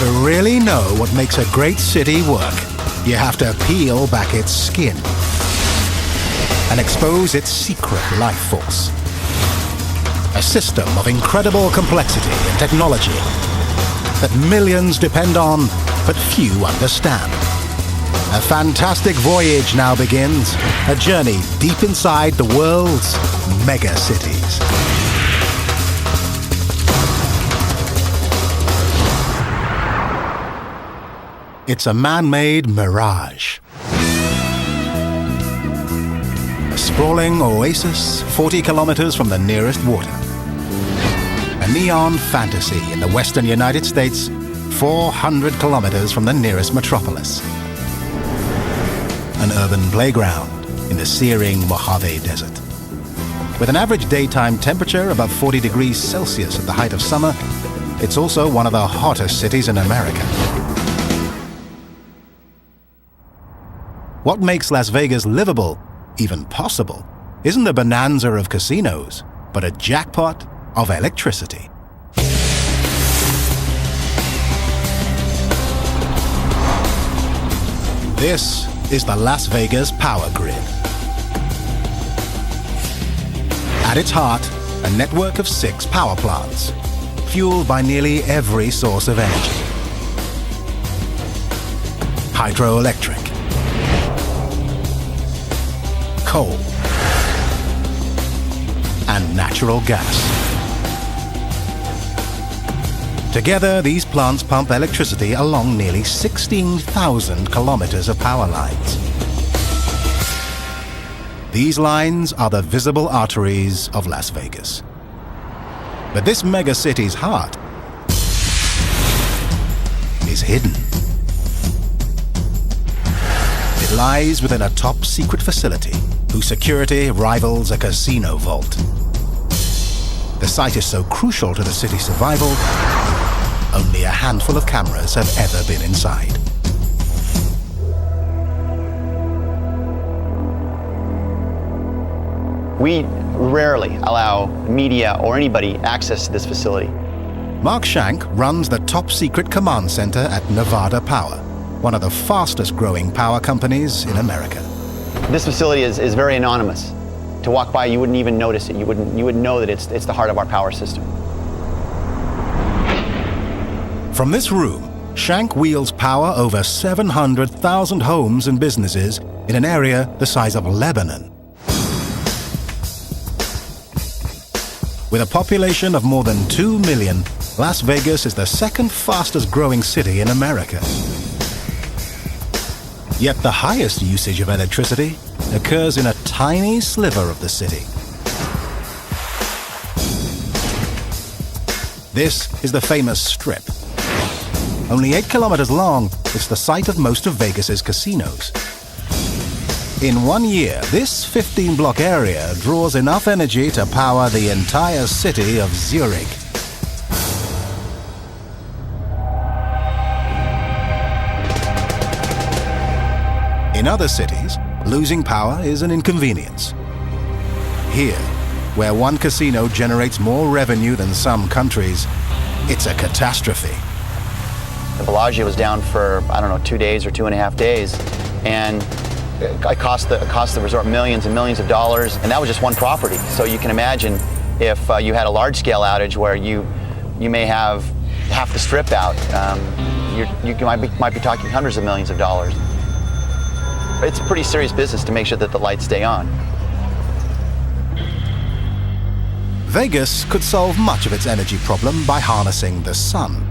To really know what makes a great city work, you have to peel back its skin and expose its secret life force. A system of incredible complexity and technology that millions depend on, but few understand. A fantastic voyage now begins, a journey deep inside the world's mega cities. It's a man-made mirage. A sprawling oasis 40 kilometers from the nearest water. A neon fantasy in the western United States 400 kilometers from the nearest metropolis. An urban playground in the searing Mojave Desert. With an average daytime temperature above 40 degrees Celsius at the height of summer, it's also one of the hottest cities in America. What makes Las Vegas livable, even possible, isn't a bonanza of casinos, but a jackpot of electricity. This is the Las Vegas power grid. At its heart, a network of 6 power plants, fueled by nearly every source of energy. Hydroelectric, coal, and natural gas. Together, these plants pump electricity along nearly 16,000 kilometers of power lines. These lines are the visible arteries of Las Vegas. But this mega city's heart is hidden. It lies within a top-secret facility whose security rivals a casino vault. The site is so crucial to the city's survival, only a handful of cameras have ever been inside. We rarely allow media or anybody access to this facility. Mark Shank runs the top-secret command center at Nevada Power, one of the fastest-growing power companies in America. This facility is very anonymous. To walk by, you wouldn't even notice it. You wouldn't know that it's the heart of our power system. From this room, Shank wields power over 700,000 homes and businesses in an area the size of Lebanon. With a population of more than 2 million, Las Vegas is the second fastest growing city in America. Yet the highest usage of electricity occurs in a tiny sliver of the city. This is the famous Strip. Only 8 kilometers long, it's the site of most of Vegas's casinos. In 1 year, this 15-block area draws enough energy to power the entire city of Zurich. In other cities, losing power is an inconvenience. Here, where one casino generates more revenue than some countries, it's a catastrophe. The Bellagio was down for, 2 days or 2.5 days, and it cost the resort millions and millions of dollars, and that was just one property. So you can imagine if you had a large-scale outage where you may have half the Strip out, you might be talking hundreds of millions of dollars. It's a pretty serious business to make sure that the lights stay on. Vegas could solve much of its energy problem by harnessing the sun.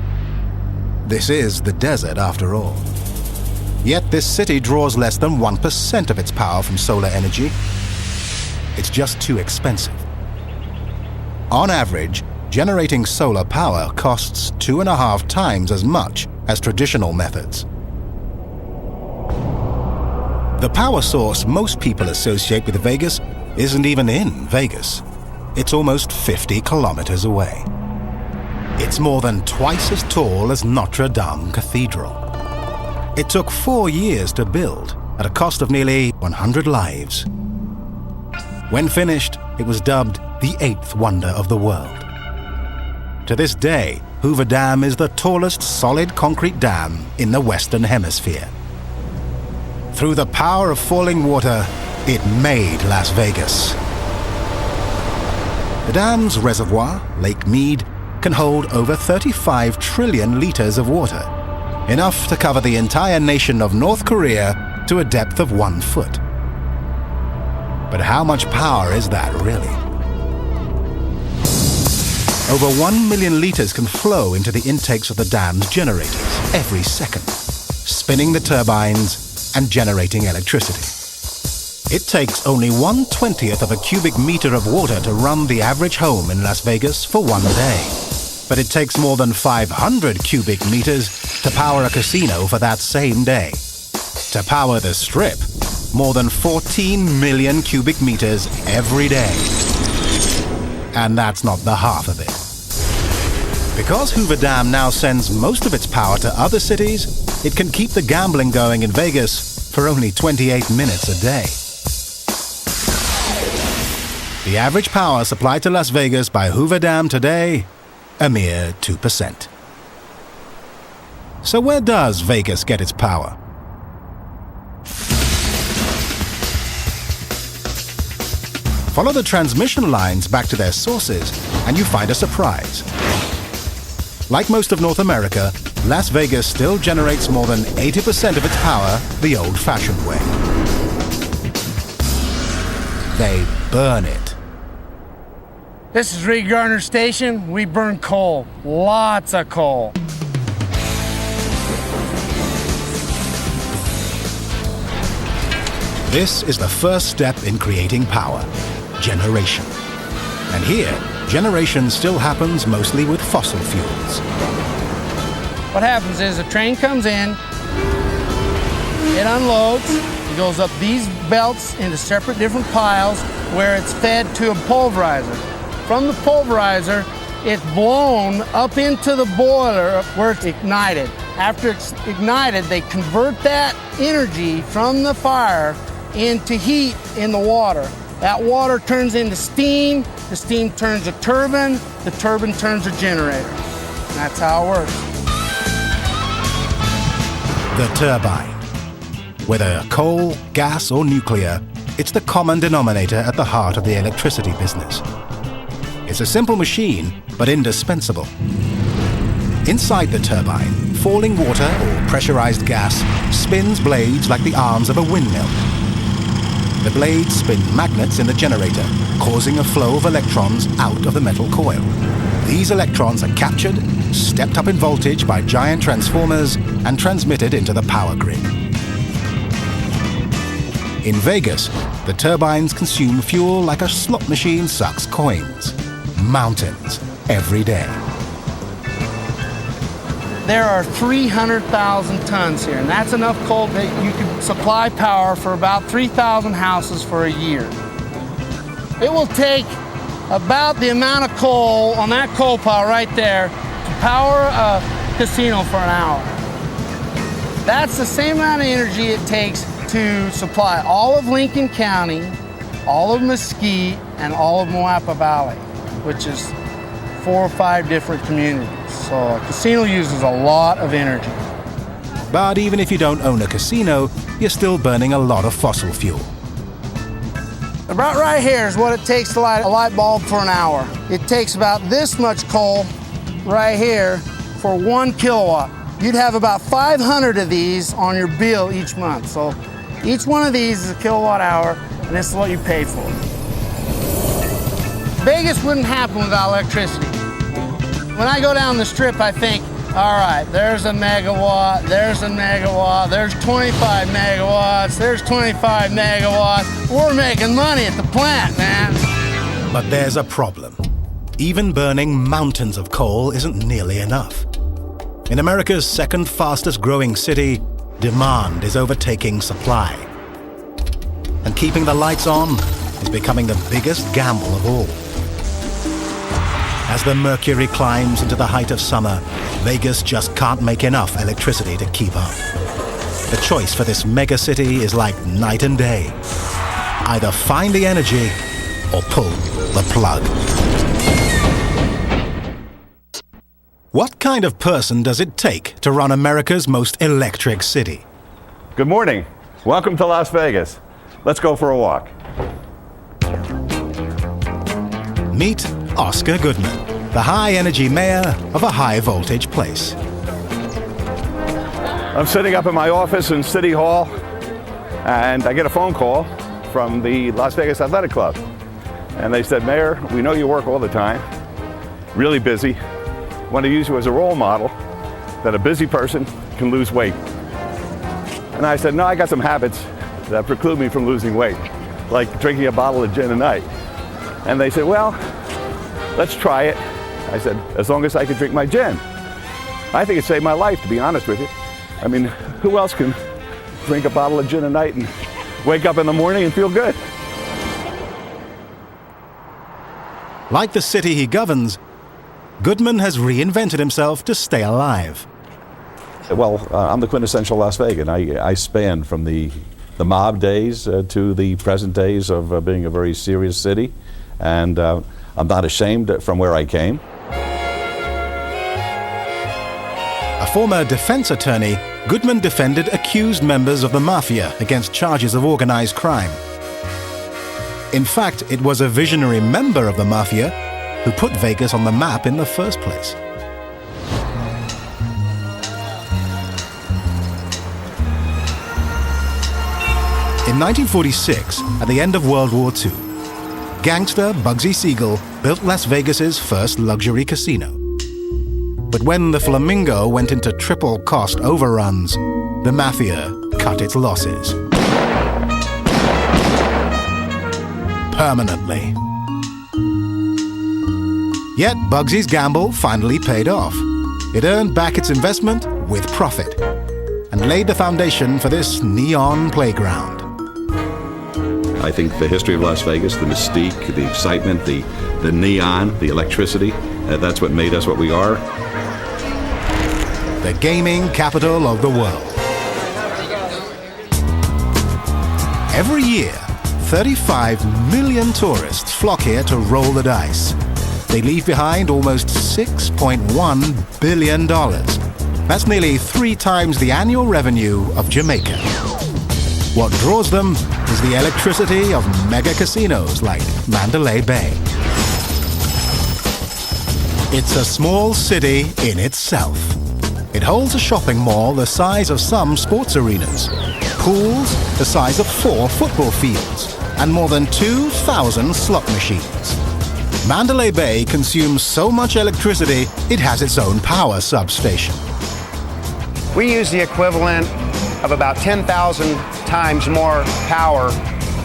This is the desert, after all. Yet this city draws less than 1% of its power from solar energy. It's just too expensive. On average, generating solar power costs 2.5 times as much as traditional methods. The power source most people associate with Vegas isn't even in Vegas. It's almost 50 kilometers away. It's more than twice as tall as Notre Dame Cathedral. It took 4 years to build at a cost of nearly 100 lives. When finished, it was dubbed the 8th wonder of the world. To this day, Hoover Dam is the tallest solid concrete dam in the Western Hemisphere. Through the power of falling water, it made Las Vegas. The dam's reservoir, Lake Mead, can hold over 35 trillion liters of water, enough to cover the entire nation of North Korea to a depth of 1 foot. But how much power is that really? Over 1 million liters can flow into the intakes of the dam's generators every second, spinning the turbines and generating electricity. It takes only 1/20th of a cubic meter of water to run the average home in Las Vegas for 1 day. But it takes more than 500 cubic meters to power a casino for that same day. To power the Strip, more than 14 million cubic meters every day. And that's not the half of it. Because Hoover Dam now sends most of its power to other cities, it can keep the gambling going in Vegas for only 28 minutes a day. The average power supplied to Las Vegas by Hoover Dam today, a mere 2%. So where does Vegas get its power? Follow the transmission lines back to their sources, and you find a surprise. Like most of North America, Las Vegas still generates more than 80% of its power the old-fashioned way. They burn it. This is Reed Gardner Station. We burn coal, lots of coal. This is the first step in creating power, generation. And here, generation still happens mostly with fossil fuels. What happens is a train comes in, it unloads, it goes up these belts into separate different piles where it's fed to a pulverizer. From the pulverizer, it's blown up into the boiler where it's ignited. After it's ignited, they convert that energy from the fire into heat in the water. That water turns into steam, the steam turns a turbine, the turbine turns a generator. And that's how it works. The turbine. Whether coal, gas, or nuclear, it's the common denominator at the heart of the electricity business. It's a simple machine, but indispensable. Inside the turbine, falling water or pressurized gas spins blades like the arms of a windmill. The blades spin magnets in the generator, causing a flow of electrons out of the metal coil. These electrons are captured, stepped up in voltage by giant transformers, and transmitted into the power grid. In Vegas, the turbines consume fuel like a slot machine sucks coins. Mountains every day. There are 300,000 tons here, and that's enough coal that you can supply power for about 3,000 houses for a year. It will take about the amount of coal on that coal pile right there to power a casino for an hour. That's the same amount of energy it takes to supply all of Lincoln County, all of Mesquite, and all of Moapa Valley, which is 4 or 5 different communities. So a casino uses a lot of energy. But even if you don't own a casino, you're still burning a lot of fossil fuel. About right here is what it takes to light a light bulb for an hour. It takes about this much coal right here for 1 kilowatt. You'd have about 500 of these on your bill each month. So each one of these is a kilowatt hour, and this is what you pay for. Vegas wouldn't happen without electricity. When I go down the Strip, I think, all right, there's a megawatt, there's a megawatt, there's 25 megawatts, there's 25 megawatts. We're making money at the plant, man. But there's a problem. Even burning mountains of coal isn't nearly enough. In America's second fastest growing city, demand is overtaking supply. And keeping the lights on is becoming the biggest gamble of all. As the mercury climbs into the height of summer, Vegas just can't make enough electricity to keep up. The choice for this mega city is like night and day. Either find the energy or pull the plug. What kind of person does it take to run America's most electric city? Good morning. Welcome to Las Vegas. Let's go for a walk. Meet Oscar Goodman, the high-energy mayor of a high-voltage place. I'm sitting up in my office in City Hall, and I get a phone call from the Las Vegas Athletic Club. And they said, Mayor, we know you work all the time, really busy. Want to use you as a role model that a busy person can lose weight. And I said, no, I got some habits that preclude me from losing weight, like drinking a bottle of gin a night. And they said, well, let's try it. I said, as long as I can drink my gin. I think it saved my life, to be honest with you. I mean, who else can drink a bottle of gin a night and wake up in the morning and feel good? Like the city he governs, Goodman has reinvented himself to stay alive. Well, I'm the quintessential Las Vegan. I span from the mob days to the present days of being a very serious city, and I'm not ashamed from where I came. A former defense attorney, Goodman defended accused members of the mafia against charges of organized crime. In fact, it was a visionary member of the mafia who put Vegas on the map in the first place. In 1946, at the end of World War II, gangster Bugsy Siegel built Las Vegas's first luxury casino. But when the Flamingo went into triple cost overruns, the mafia cut its losses. Permanently. Yet Bugsy's gamble finally paid off. It earned back its investment with profit and laid the foundation for this neon playground. I think the history of Las Vegas, the mystique, the excitement, the neon, the electricity, that's what made us what we are. The gaming capital of the world. Every year, 35 million tourists flock here to roll the dice. They leave behind almost $6.1 billion. That's nearly 3 times the annual revenue of Jamaica. What draws them is the electricity of mega casinos like Mandalay Bay. It's a small city in itself. It holds a shopping mall the size of some sports arenas, pools the size of 4 football fields, and more than 2,000 slot machines. Mandalay Bay consumes so much electricity, it has its own power substation. We use the equivalent of about 10,000 times more power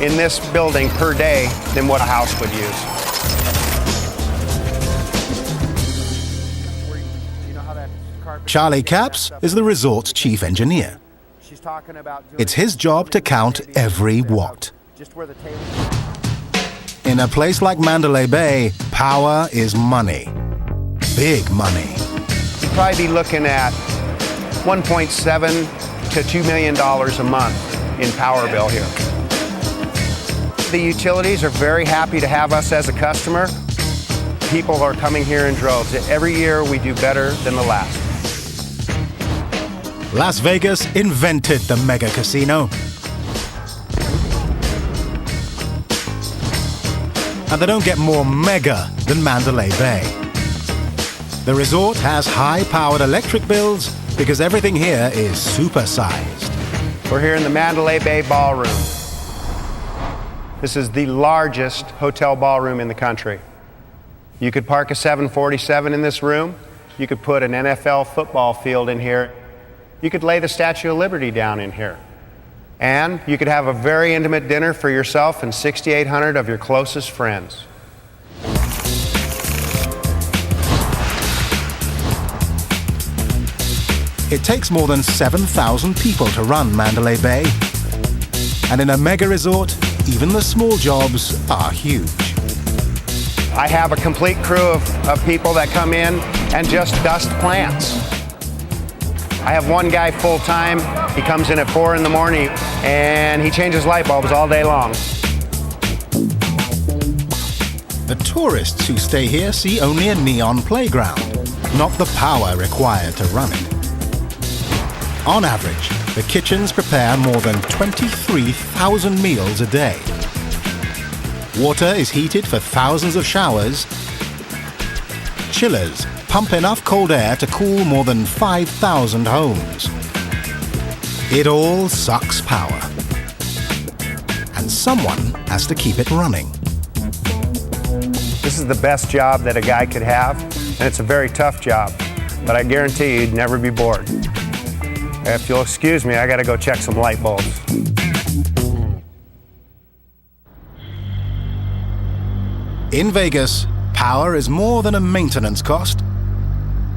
in this building per day than what a house would use. Charlie Capps is the resort's chief engineer. It's his job to count every watt. In a place like Mandalay Bay, power is money. Big money. You'd probably be looking at $1.7 to $2 million a month in power bill here. The utilities are very happy to have us as a customer. People are coming here in droves. Every year we do better than the last. Las Vegas invented the mega casino. And they don't get more mega than Mandalay Bay. The resort has high-powered electric bills because everything here is supersized. We're here in the Mandalay Bay Ballroom. This is the largest hotel ballroom in the country. You could park a 747 in this room. You could put an NFL football field in here. You could lay the Statue of Liberty down in here. And you could have a very intimate dinner for yourself and 6,800 of your closest friends. It takes more than 7,000 people to run Mandalay Bay. And in a mega resort, even the small jobs are huge. I have a complete crew of people that come in and just dust plants. I have one guy full-time. He comes in at 4 in the morning and he changes light bulbs all day long. The tourists who stay here see only a neon playground. not the power required to run it. On average, the kitchens prepare more than 23,000 meals a day. Water is heated for thousands of showers. Chillers pump enough cold air to cool more than 5,000 homes. It all sucks power. And someone has to keep it running. This is the best job that a guy could have, and it's a very tough job, but I guarantee you'd never be bored. If you'll excuse me, I gotta go check some light bulbs. In Vegas, power is more than a maintenance cost.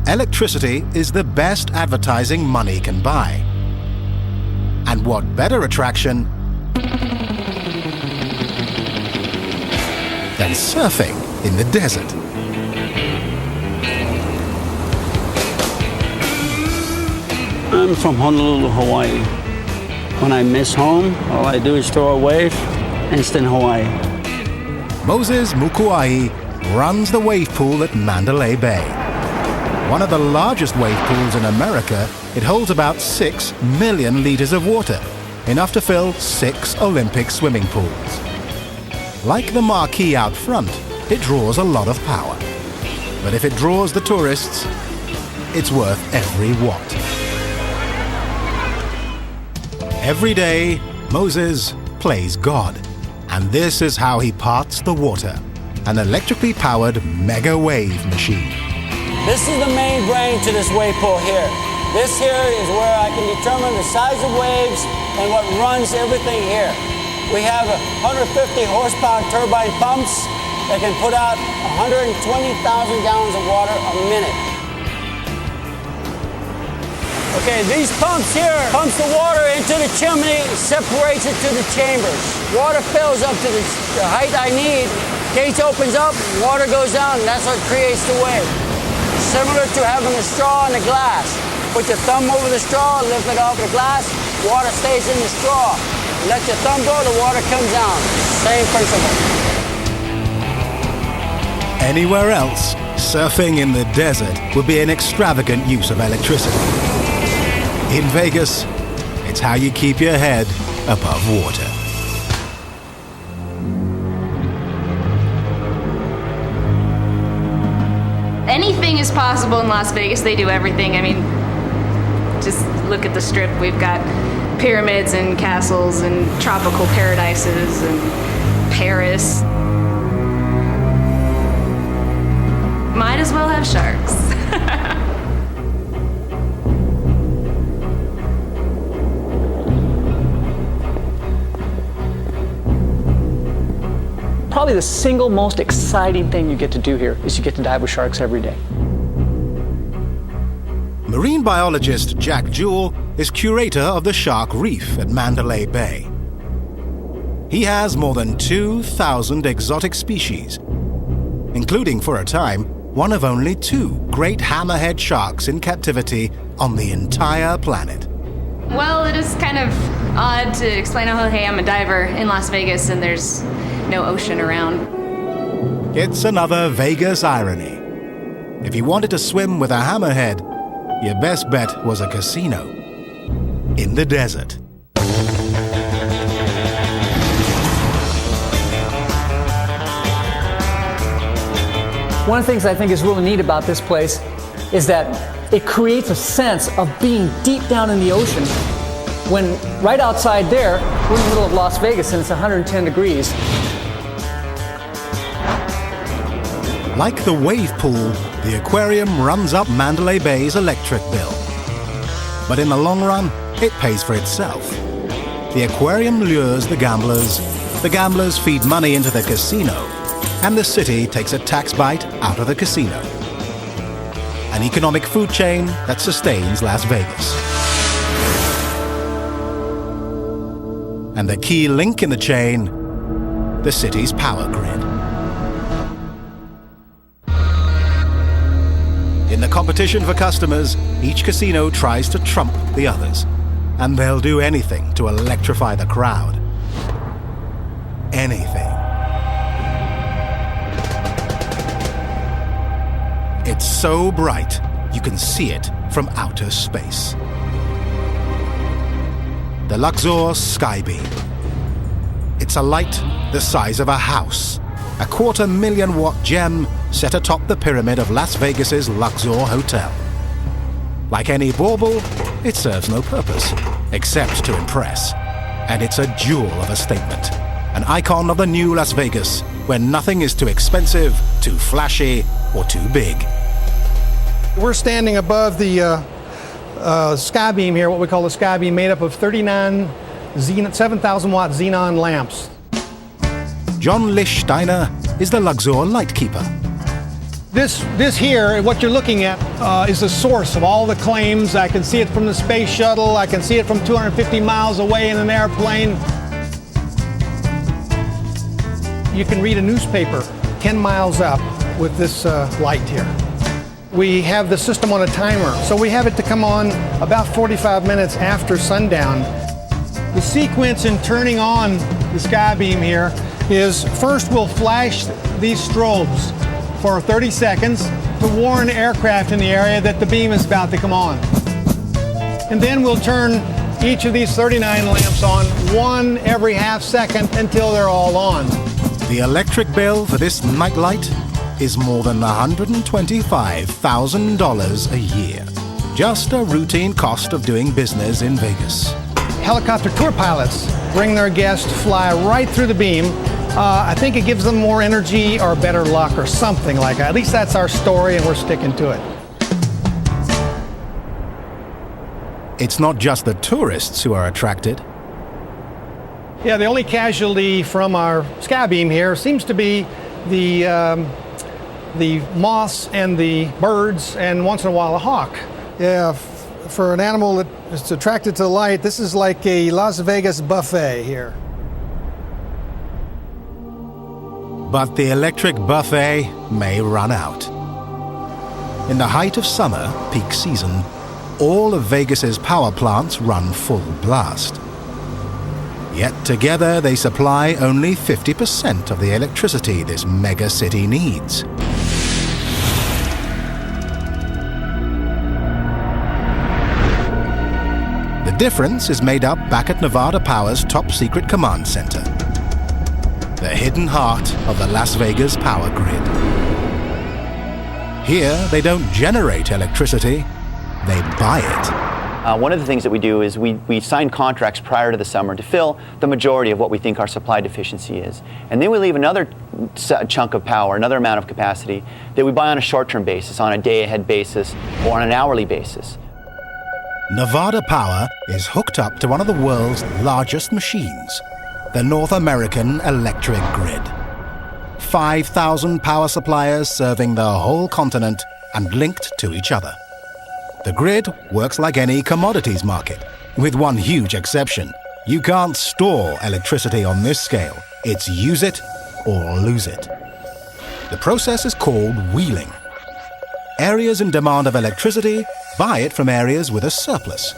Electricity is the best advertising money can buy. And what better attraction than surfing in the desert? I'm from Honolulu, Hawaii. When I miss home, all I do is throw a wave and it's in Hawaii. Moses Mukuai runs the wave pool at Mandalay Bay. One of the largest wave pools in America, it holds about 6 million liters of water, enough to fill 6 Olympic swimming pools. Like the marquee out front, it draws a lot of power. But if it draws the tourists, it's worth every watt. Every day, Moses plays God. And this is how he parts the water, an electrically powered mega wave machine. This is the main brain to this wave pool here. This here is where I can determine the size of waves and what runs everything here. We have 150 horsepower turbine pumps that can put out 120,000 gallons of water a minute. Okay, these pumps here pumps the water into the chimney, separates it to the chambers. Water fills up to the height I need, case opens up, water goes down, and that's what creates the wave. Similar to having a straw in a glass. Put your thumb over the straw, lift it off the glass, water stays in the straw. Let your thumb go, the water comes down. Same principle. Anywhere else, surfing in the desert would be an extravagant use of electricity. In Vegas, it's how you keep your head above water. Anything is possible in Las Vegas. They do everything. I mean, just look at the Strip. We've got pyramids and castles and tropical paradises and Paris. Might as well have sharks. Probably the single most exciting thing you get to do here is you get to dive with sharks every day. Marine biologist Jack Jewell is curator of the Shark Reef at Mandalay Bay. He has more than 2,000 exotic species, including, for a time, one of only 2 great hammerhead sharks in captivity on the entire planet. Well, it is kind of odd to explain, oh, hey, I'm a diver in Las Vegas and there's no ocean around. It's another Vegas irony. If you wanted to swim with a hammerhead, your best bet was a casino in the desert. One of the things I think is really neat about this place is that it creates a sense of being deep down in the ocean when right outside there, we're in the middle of Las Vegas and it's 110 degrees. Like the wave pool, the aquarium runs up Mandalay Bay's electric bill. But in the long run, it pays for itself. The aquarium lures the gamblers feed money into the casino, and the city takes a tax bite out of the casino. An economic food chain that sustains Las Vegas. And the key link in the chain, the city's power grid. In the competition for customers, each casino tries to trump the others, and they'll do anything to electrify the crowd. Anything. It's so bright, you can see it from outer space. The Luxor Skybeam. It's a light the size of a house, a 250,000-watt gem set atop the pyramid of Las Vegas's Luxor Hotel. Like any bauble, it serves no purpose, except to impress. And it's a jewel of a statement, an icon of the new Las Vegas, where nothing is too expensive, too flashy, or too big. We're standing above the Skybeam here, what we call the Skybeam, made up of 39 7,000-watt xenon lamps. John Lichtsteiner is the Luxor lightkeeper. This here, what you're looking at, is the source of all the claims. I can see it from the space shuttle. I can see it from 250 miles away in an airplane. You can read a newspaper 10 miles up with this light here. We have the system on a timer, so we have it to come on about 45 minutes after sundown. The sequence in turning on the Skybeam here is first we'll flash these strobes for 30 seconds to warn aircraft in the area that the beam is about to come on. And then we'll turn each of these 39 lamps on, one every half second until they're all on. The electric bill for this nightlight is more than $125,000 a year. Just a routine cost of doing business in Vegas. Helicopter tour pilots bring their guests to fly right through the beam. I think it gives them more energy or better luck or something like that. At least that's our story, and we're sticking to it. It's not just the tourists who are attracted. Yeah, the only casualty from our Skybeam here seems to be the moths and the birds, and once in a while a hawk. Yeah, for an animal that is attracted to the light, this is like a Las Vegas buffet here. But the electric buffet may run out. In the height of summer, peak season, all of Vegas's power plants run full blast. Yet together they supply only 50% of the electricity this mega city needs. The difference is made up back at Nevada Power's top-secret command center, the hidden heart of the Las Vegas power grid. Here, they don't generate electricity, they buy it. One of the things that we do is we sign contracts prior to the summer to fill the majority of what we think our supply deficiency is. And then we leave another chunk of power, another amount of capacity that we buy on a short-term basis, on a day-ahead basis, or on an hourly basis. Nevada Power is hooked up to one of the world's largest machines, the North American electric grid. 5,000 power suppliers serving the whole continent and linked to each other. The grid works like any commodities market, with one huge exception. You can't store electricity on this scale. It's use it or lose it. The process is called wheeling. Areas in demand of electricity buy it from areas with a surplus.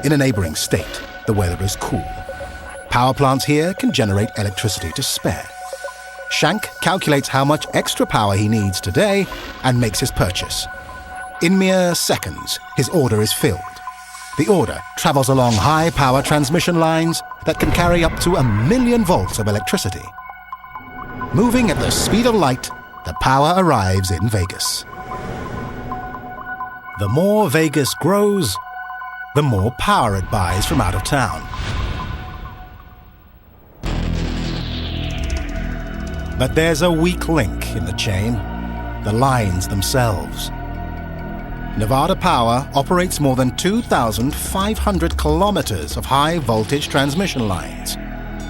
In a neighboring state, the weather is cool. Power plants here can generate electricity to spare. Shank calculates how much extra power he needs today and makes his purchase. In mere seconds, his order is filled. The order travels along high-power transmission lines that can carry up to 1,000,000 volts of electricity. Moving at the speed of light, the power arrives in Vegas. The more Vegas grows, the more power it buys from out of town. But there's a weak link in the chain, the lines themselves. Nevada Power operates more than 2,500 kilometers of high-voltage transmission lines,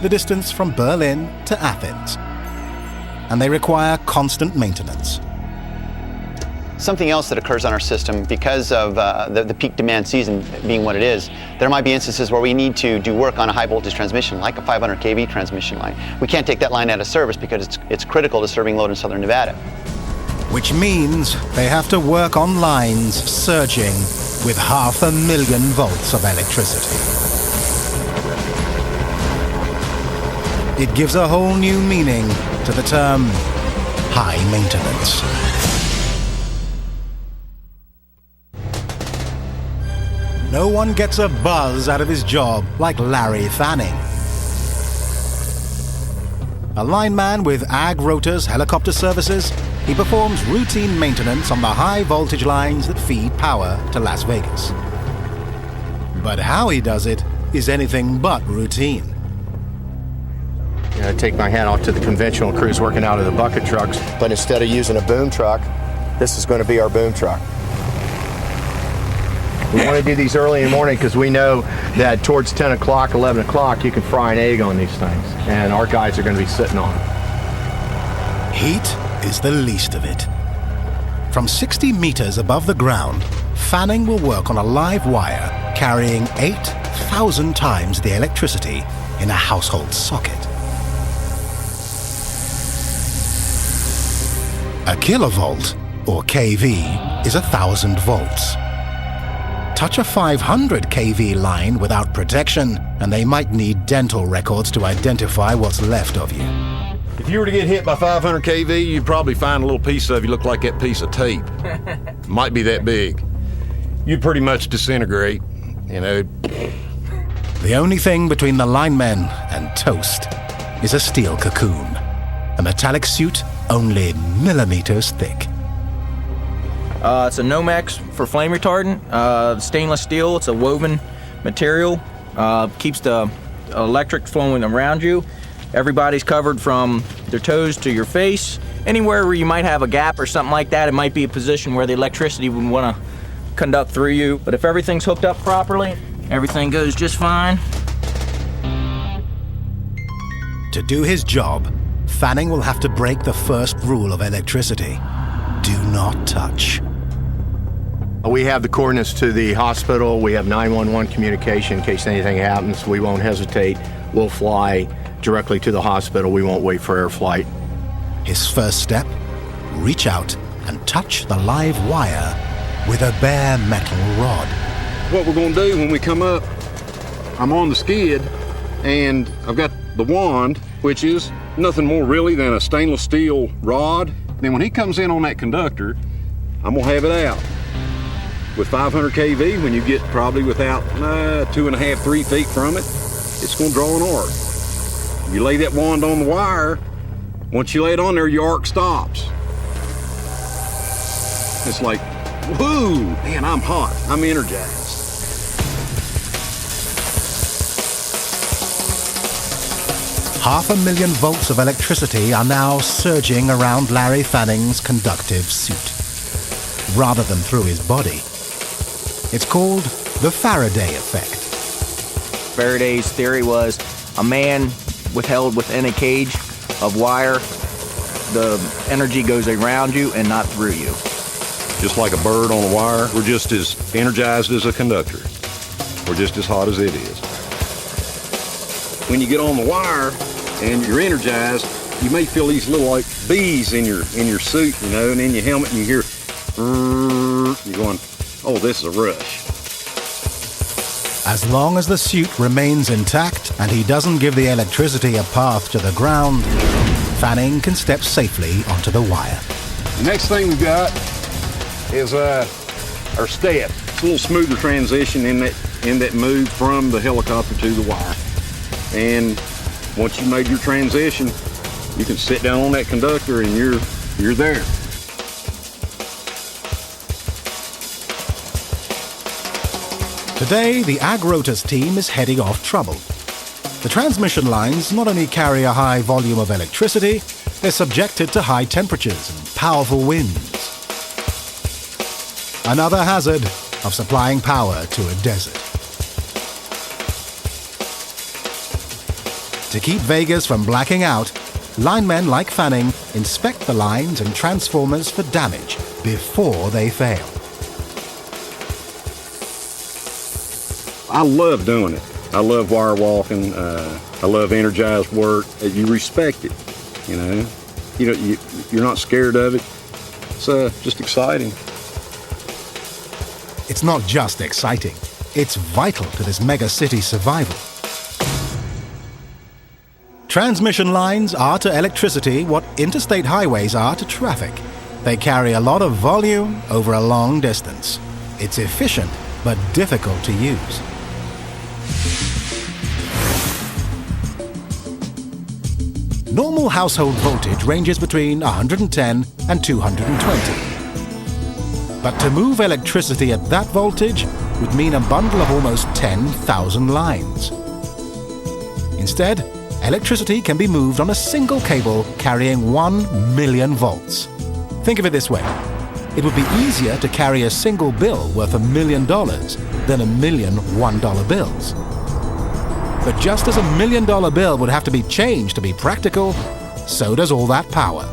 the distance from Berlin to Athens, and they require constant maintenance. Something else that occurs on our system, because of the peak demand season being what it is, there might be instances where we need to do work on a high voltage transmission, like a 500 kV transmission line. We can't take that line out of service because it's critical to serving load in southern Nevada. Which means they have to work on lines surging with 500,000 volts of electricity. It gives a whole new meaning to the term high maintenance. no one gets a buzz out of his job like Larry Fanning. A lineman with Ag Rotor's helicopter services, he performs routine maintenance on the high voltage lines that feed power to Las Vegas. But how he does it is anything but routine. I take my hat off to the conventional crews working out of the bucket trucks. But instead of using a boom truck, this is going to be our boom truck. We want to do these early in the morning because we know that towards 10 o'clock, 11 o'clock, you can fry an egg on these things. And our guys are going to be sitting on them. Heat is the least of it. From 60 meters above the ground, Fanning will work on a live wire carrying 8,000 times the electricity in a household socket. A kilovolt, or kV, is 1,000 volts. Touch a 500 kV line without protection, and they might need dental records to identify what's left of you. If you were to get hit by 500 kV, you'd probably find a little piece of you look like that piece of tape. Might be that big. You'd pretty much disintegrate, you know. The only thing between the linemen and toast is a steel cocoon, a metallic suit only millimeters thick. It's a Nomex for flame retardant, stainless steel. It's a woven material, keeps the electric flowing around you. Everybody's covered from their toes to your face. Anywhere where you might have a gap or something like that, it might be a position where the electricity would want to conduct through you. But if everything's hooked up properly, everything goes just fine. To do his job, Fanning will have to break the first rule of electricity. Do not touch. We have the coordinates to the hospital. We have 911 communication in case anything happens. We won't hesitate. We'll fly directly to the hospital. We won't wait for air flight. His first step, reach out and touch the live wire with a bare metal rod. What we're going to do when we come up, I'm on the skid, and I've got the wand, which is nothing more really than a stainless steel rod. Then when he comes in on that conductor, I'm going to have it out. With 500 kV, when you get probably without 2.5, 3 feet from it, it's going to draw an arc. You lay that wand on the wire, once you lay it on there, your arc stops. It's like, whoo, man, I'm hot, I'm energized. Half a million volts of electricity are now surging around Larry Fanning's conductive suit, rather than through his body. It's called the Faraday effect. Faraday's theory was a man held within a cage of wire. The energy goes around you and not through you. Just like a bird on a wire, we're just as energized as a conductor. We're just as hot as it is. When you get on the wire and you're energized, you may feel these little like bees in your suit, you know, and in your helmet, and you hear, you're going, oh, this is a rush. As long as the suit remains intact and he doesn't give the electricity a path to the ground, Fanning can step safely onto the wire. The next thing we've got is our step. It's a little smoother transition in that move from the helicopter to the wire. And once you made your transition, you can sit down on that conductor and you're there. Today, the Ag Rotor's team is heading off trouble. The transmission lines not only carry a high volume of electricity, they're subjected to high temperatures and powerful winds. Another hazard of supplying power to a desert. To keep Vegas from blacking out, linemen like Fanning inspect the lines and transformers for damage before they fail. I love doing it. I love wire walking. I love energized work. You respect it, you know. You're not scared of it. It's just exciting. It's not just exciting. It's vital to this mega city's survival. Transmission lines are to electricity what interstate highways are to traffic. They carry a lot of volume over a long distance. It's efficient, but difficult to use. Normal household voltage ranges between 110 and 220. But to move electricity at that voltage would mean a bundle of almost 10,000 lines. Instead, electricity can be moved on a single cable carrying 1 million volts. Think of it this way. It would be easier to carry a single bill worth $1 million than a million $1 bills. But just as $1 million bill would have to be changed to be practical, so does all that power.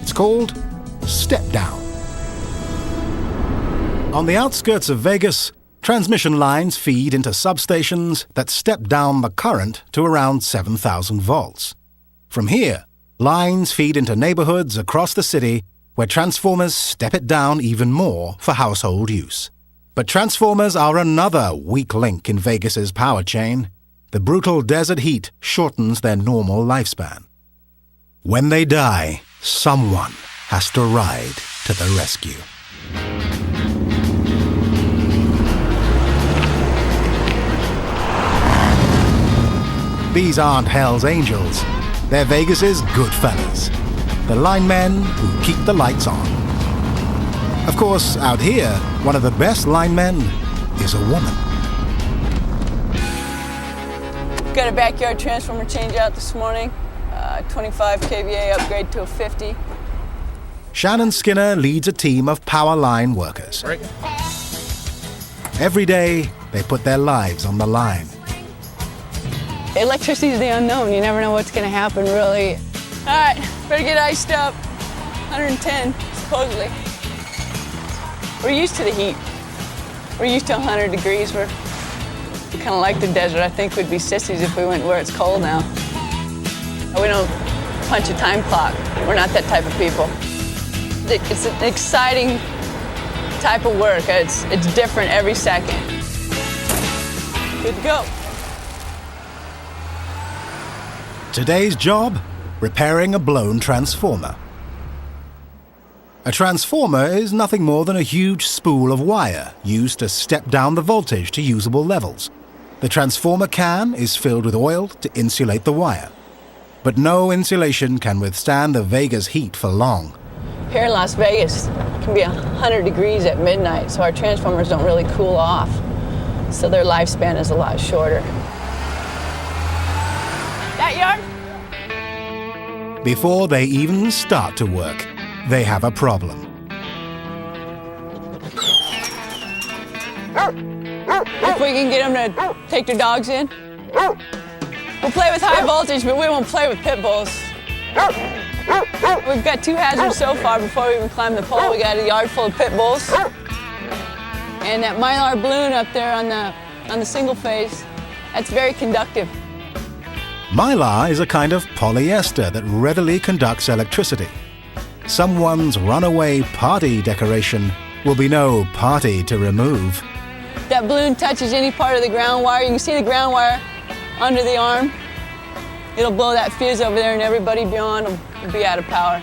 It's called step down. On the outskirts of Vegas, transmission lines feed into substations that step down the current to around 7,000 volts. From here, lines feed into neighborhoods across the city where transformers step it down even more for household use. But transformers are another weak link in Vegas's power chain. The brutal desert heat shortens their normal lifespan. When they die, someone has to ride to the rescue. These aren't Hell's Angels. They're Vegas's good fellas. The linemen who keep the lights on. Of course, out here, one of the best linemen is a woman. Got a backyard transformer change out this morning. 25 kVA upgrade to a 50. Shannon Skinner leads a team of power line workers. Every day, they put their lives on the line. Electricity is the unknown. You never know what's going to happen, really. All right, better get iced up. 110, supposedly. We're used to the heat. We're used to 100 degrees. We're kind of like the desert. I think we'd be sissies if we went where it's cold now. We don't punch a time clock. We're not that type of people. It's an exciting type of work. It's different every second. Good to go. Today's job? Repairing a blown transformer. A transformer is nothing more than a huge spool of wire used to step down the voltage to usable levels. The transformer can is filled with oil to insulate the wire. But no insulation can withstand the Vegas heat for long. Here in Las Vegas, it can be 100 degrees at midnight, so our transformers don't really cool off. So their lifespan is a lot shorter. That yard? Before they even start to work, they have a problem. If we can get them to take their dogs in. We'll play with high voltage, but we won't play with pit bulls. We've got 2 hazards so far before we even climb the pole. We got a yard full of pit bulls. And that mylar balloon up there on the single phase, that's very conductive. Mylar is a kind of polyester that readily conducts electricity. Someone's runaway party decoration will be no party to remove. That balloon touches any part of the ground wire. You can see the ground wire under the arm. It'll blow that fuse over there and everybody beyond will be out of power.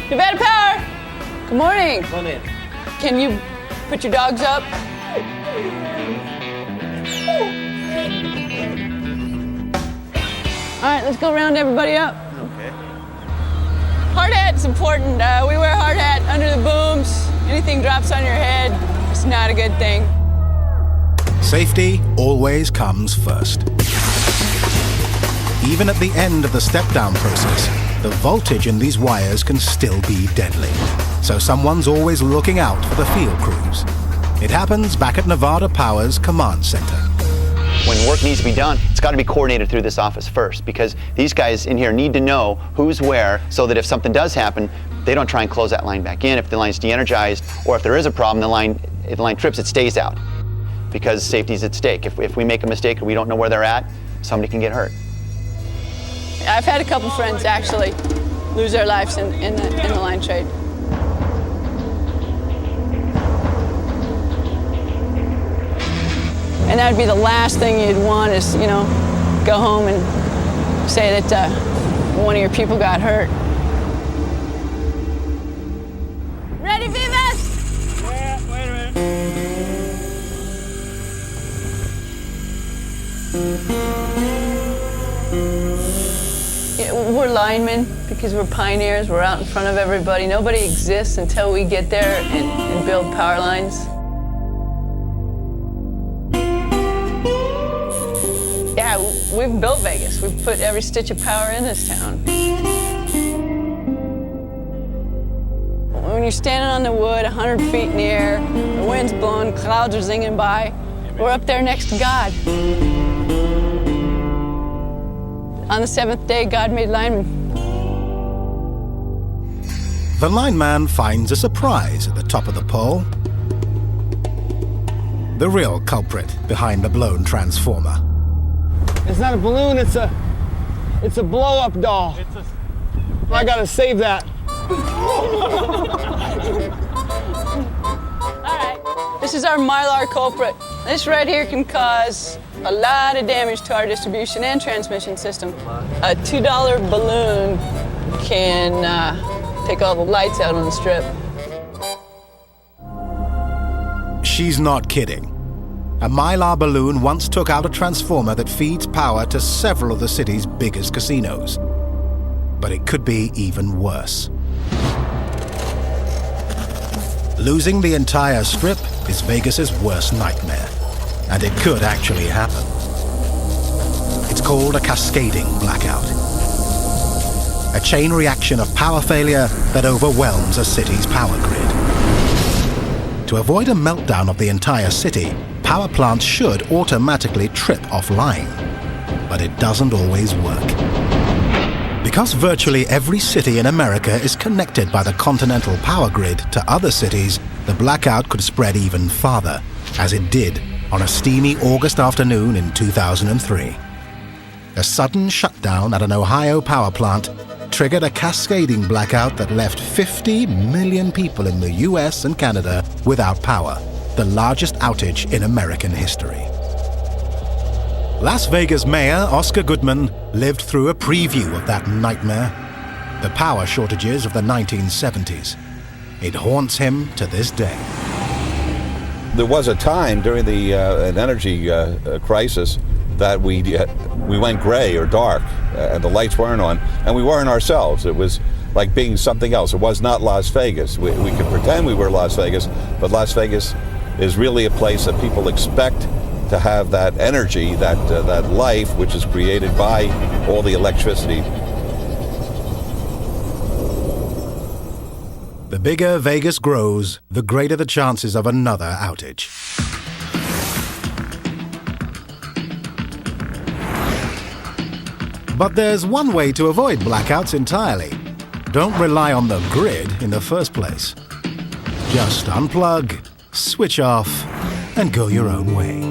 You're out of power! Good morning. Come in. Can you put your dogs up? All right, let's go round everybody up. Okay. Hard hat's important. We wear hard hat under the booms. Anything drops on your head, it's not a good thing. Safety always comes first. Even at the end of the step-down process, the voltage in these wires can still be deadly. So someone's always looking out for the field crews. It happens back at Nevada Power's command center. When work needs to be done, it's got to be coordinated through this office first, because these guys in here need to know who's where so that if something does happen, they don't try and close that line back in. If the line's de-energized, or if there is a problem, if the line trips, it stays out, because safety's at stake. If we make a mistake or we don't know where they're at, somebody can get hurt. I've had a couple friends actually lose their lives in the line trade. And that would be the last thing you'd want is, go home and say that one of your people got hurt. Ready, Vivas? Yeah, wait a minute. We're linemen because we're pioneers. We're out in front of everybody. Nobody exists until we get there and build power lines. Yeah, we've built Vegas. We've put every stitch of power in this town. When you're standing on the wood 100 feet in the air, the wind's blowing, clouds are zinging by, we're up there next to God. On the seventh day, God made linemen. The lineman finds a surprise at the top of the pole. The real culprit behind the blown transformer. It's not a balloon, it's a blow-up doll. I gotta save that. All right, this is our Mylar culprit. This right here can cause a lot of damage to our distribution and transmission system. A $2 balloon can take all the lights out on the strip. She's not kidding. A Mylar balloon once took out a transformer that feeds power to several of the city's biggest casinos. But it could be even worse. Losing the entire strip is Vegas's worst nightmare, and it could actually happen. It's called a cascading blackout. A chain reaction of power failure that overwhelms a city's power grid. To avoid a meltdown of the entire city, power plants should automatically trip offline. But it doesn't always work. Because virtually every city in America is connected by the continental power grid to other cities, the blackout could spread even farther, as it did on a steamy August afternoon in 2003. A sudden shutdown at an Ohio power plant triggered a cascading blackout that left 50 million people in the US and Canada without power, the largest outage in American history. Las Vegas Mayor Oscar Goodman lived through a preview of that nightmare, the power shortages of the 1970s. It haunts him to this day. There was a time during the an energy crisis that we went gray or dark, and the lights weren't on, and we weren't ourselves. It was like being something else. It was not Las Vegas. We could pretend we were Las Vegas, but Las Vegas is really a place that people expect to have that energy, that life, which is created by all the electricity. The bigger Vegas grows, the greater the chances of another outage. But there's one way to avoid blackouts entirely. Don't rely on the grid in the first place. Just unplug, switch off, and go your own way.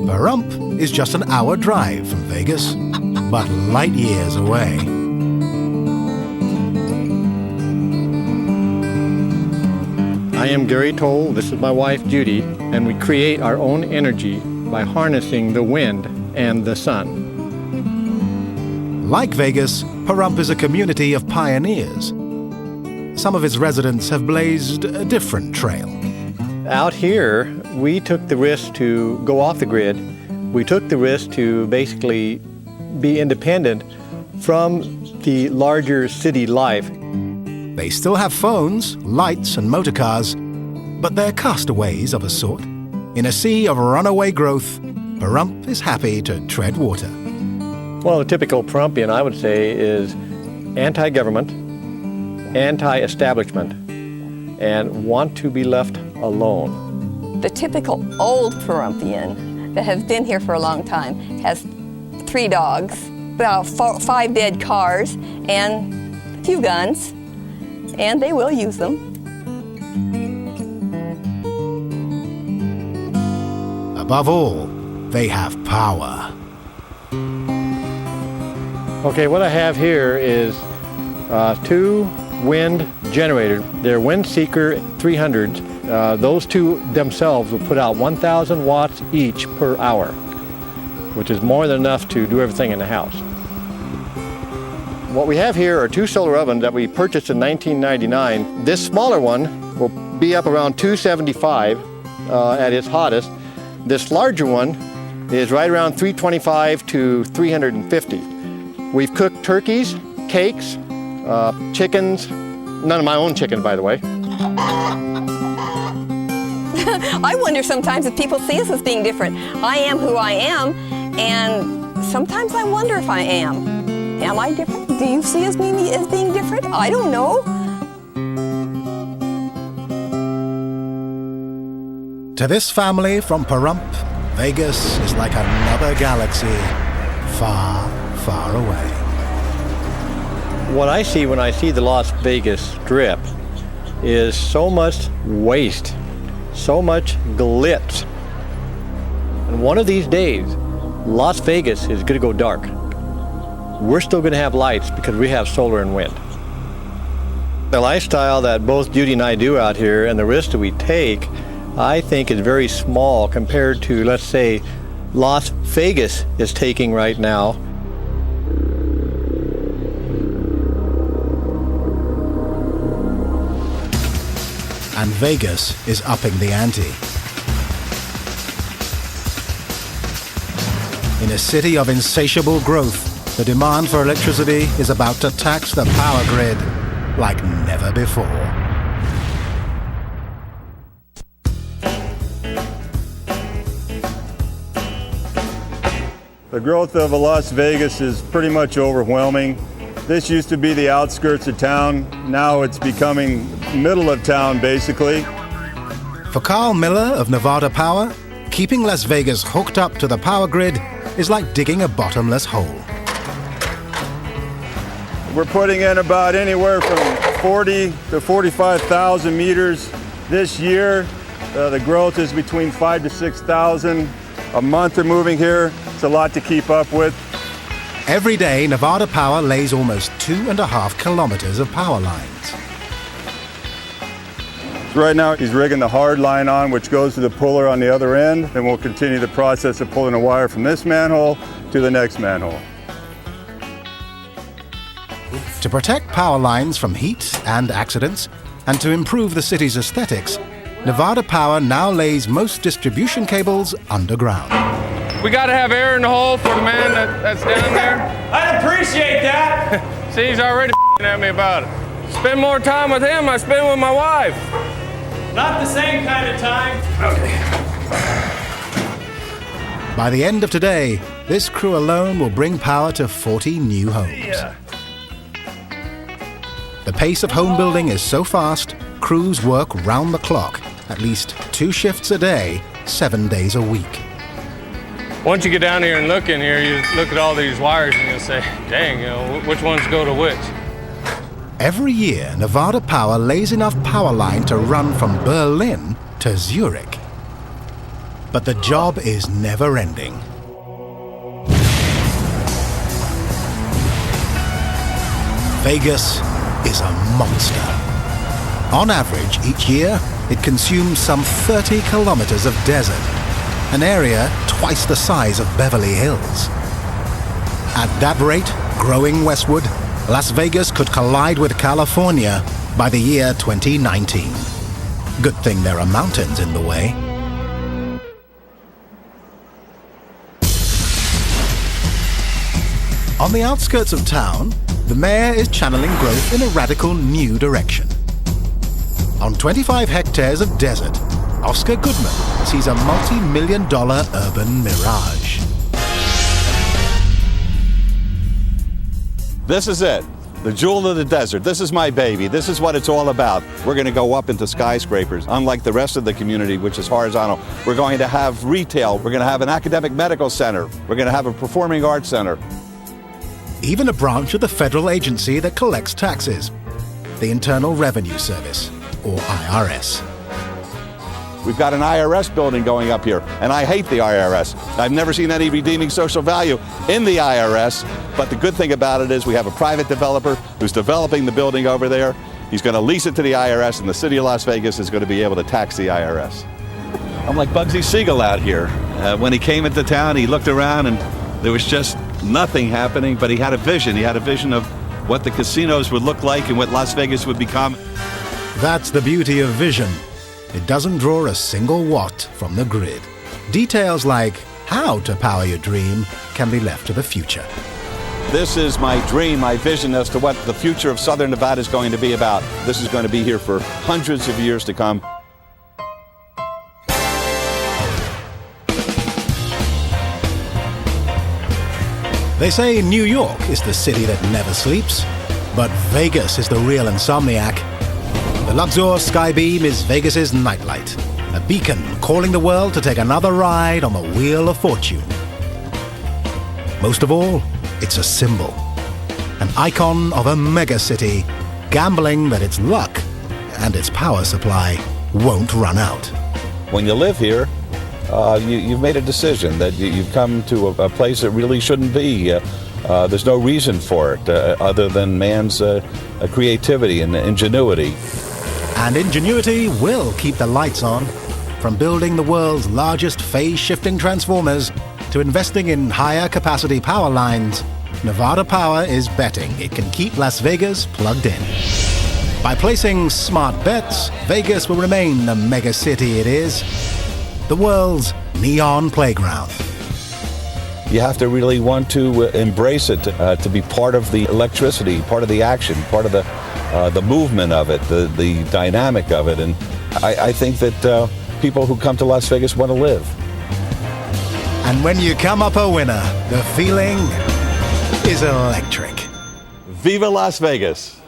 Pahrump is just an hour drive from Vegas, but light years away. I am Gary Toll, this is my wife Judy, and we create our own energy by harnessing the wind and the sun. Like Vegas, Pahrump is a community of pioneers. Some of its residents have blazed a different trail. Out here, we took the risk to go off the grid. We took the risk to basically be independent from the larger city life. They still have phones, lights, and motor cars, but they're castaways of a sort. In a sea of runaway growth, Pahrump is happy to tread water. Well, the typical Pahrumpian, I would say, is anti-government, anti-establishment, and want to be left alone. The typical old Pahrumpian that has been here for a long time has 3 dogs, about 5 dead cars, and a few guns, and they will use them. Above all, they have power. Okay, what I have here is 2 wind generators. They're Windseeker 300s. Those 2 themselves will put out 1,000 watts each per hour, which is more than enough to do everything in the house. What we have here are 2 solar ovens that we purchased in 1999. This smaller one will be up around 275 at its hottest. This larger one is right around 325 to 350. We've cooked turkeys, cakes, chickens, none of my own chicken, by the way. I wonder sometimes if people see us as being different. I am who I am, and sometimes I wonder if I am. Am I different? Do you see us as being different? I don't know. To this family from Pahrump, Vegas is like another galaxy, far, far away. What I see when I see the Las Vegas Strip is so much waste, so much glitz. And one of these days, Las Vegas is going to go dark. We're still going to have lights because we have solar and wind. The lifestyle that both Judy and I do out here and the risk that we take, I think is very small compared to, let's say, Las Vegas is taking right now. And Vegas is upping the ante. In a city of insatiable growth, the demand for electricity is about to tax the power grid like never before. The growth of Las Vegas is pretty much overwhelming. This used to be the outskirts of town. Now it's becoming middle of town, basically. For Carl Miller of Nevada Power, keeping Las Vegas hooked up to the power grid is like digging a bottomless hole. We're putting in about anywhere from 40 to 45,000 meters this year. The growth is between 5,000 to 6,000 a month. They're moving here. It's a lot to keep up with. Every day, Nevada Power lays almost 2.5 kilometers of power lines. Right now, he's rigging the hard line on, which goes to the puller on the other end. Then we'll continue the process of pulling a wire from this manhole to the next manhole. To protect power lines from heat and accidents, and to improve the city's aesthetics, Nevada Power now lays most distribution cables underground. We got to have air in the hole for the man that's down there. I'd appreciate that. See, he's already at me about it. Spend more time with him, I spend with my wife. Not the same kind of time. Okay. By the end of today, this crew alone will bring power to 40 new homes. Yeah. The pace of home building is so fast, crews work round the clock, at least 2 shifts a day, 7 days a week. Once you get down here and look in here, you look at all these wires and you'll say, dang, you know, which ones go to which? Every year, Nevada Power lays enough power line to run from Berlin to Zurich. But the job is never ending. Vegas is a monster. On average, each year, it consumes some 30 kilometers of desert, an area twice the size of Beverly Hills. At that rate, growing westward, Las Vegas could collide with California by the year 2019. Good thing there are mountains in the way. On the outskirts of town, the mayor is channeling growth in a radical new direction. On 25 hectares of desert, Oscar Goodman sees a multi-million-dollar urban mirage. This is it, the jewel of the desert. This is my baby. This is what it's all about. We're going to go up into skyscrapers. Unlike the rest of the community, which is horizontal, we're going to have retail. We're going to have an academic medical center. We're going to have a performing arts center. Even a branch of the federal agency that collects taxes, the Internal Revenue Service, or IRS. We've got an IRS building going up here, and I hate the IRS. I've never seen any redeeming social value in the IRS, but the good thing about it is we have a private developer who's developing the building over there. He's going to lease it to the IRS, and the city of Las Vegas is going to be able to tax the IRS. I'm like Bugsy Siegel out here. When he came into town, he looked around, and there was just nothing happening, but he had a vision. He had a vision of what the casinos would look like and what Las Vegas would become. That's the beauty of Vision. It doesn't draw a single watt from the grid. Details like how to power your dream can be left to the future. This is my dream, my vision as to what the future of Southern Nevada is going to be about. This is going to be here for hundreds of years to come. They say New York is the city that never sleeps, but Vegas is the real insomniac. The Luxor Skybeam is Vegas's nightlight, a beacon calling the world to take another ride on the Wheel of Fortune. Most of all, it's a symbol, an icon of a megacity, gambling that its luck and its power supply won't run out. When you live here, you've made a decision that you've come to a place that really shouldn't be. There's no reason for it other than man's creativity and ingenuity. And ingenuity will keep the lights on. From building the world's largest phase-shifting transformers to investing in higher capacity power lines, Nevada Power is betting it can keep Las Vegas plugged in. By placing smart bets, Vegas will remain the mega city it is, the world's neon playground. You have to really want to embrace it, to be part of the electricity, part of the action, part of the movement of it, the dynamic of it. And I think that people who come to Las Vegas want to live. And when you come up a winner, the feeling is electric. Viva Las Vegas!